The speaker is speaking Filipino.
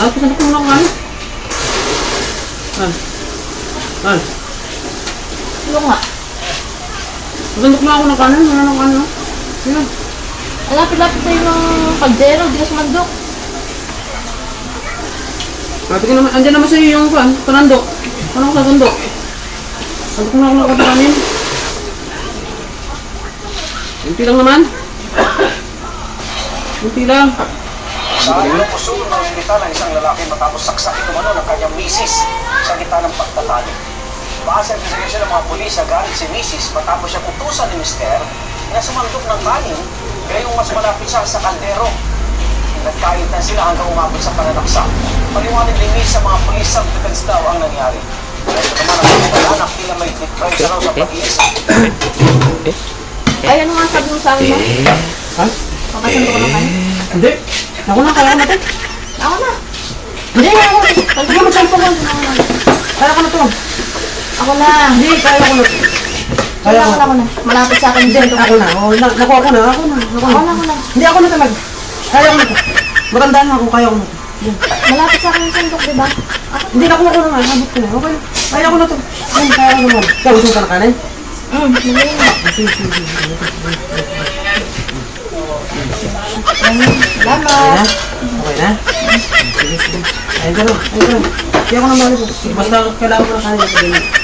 Lahat ko sa ko lang kanin. Al. Ano nga? Magandok na ako ng kanin. Wala ng kanin. Yan. Lapit-lapit tayo ng kaldero. Di ka sumandok. Sabi ko naman, andyan naman sa'yo yung panandok. Ano ko sa bundok? Sandok na ako ng kanin. Unti lang naman. Unti lang. Sa ayaw po sulo ng ospital ang isang lalaki matapos saksakin umano ng kanyang misis sa gitna ng pagtatali. Base sa investigasyon ng mga pulis, galit si misis matapos siya utusan ni mister na sumandok ng kanin gayong mas malapit siya sa kaldero. Nagkaitan sila hanggang umabot sa pananaksa. Paliwanag ni misis sa mga pulis self-defense daw ang nangyari. Ito naman ang mga anak tila may depression raw sa pag-iisa. Ay, ano nga sabi mo sa akin mo? Ha? Papasando ko ng kanin? Hindi. Ako na, kaya ko na ito. Ako na. Hindi, kaya ko na. Hindi mo magsalpo ko. Kaya ko na ito. Ako na. Hindi, kaya ko na. Kaya ko na. Ako na. Malapit sa akin dyan. Ako na. Nakuha ko na. Ako na. Ako na. Hindi, ako na talaga. Kaya ko na ito. Magandaan ako, kaya ko na ito. Malapit sa akin yung sandok, diba? Hindi, nakuha ko na nga. Habot ko na. Okay. Kaya ko na ito. Kaya ko naman. Kaya gusto ka na kanin? Hindi. Salamat. Okay na? Sige, sige. Ayun ka na. Ayun ka na. Kaya ko na mali ko. Basta kailangan ko na kanin.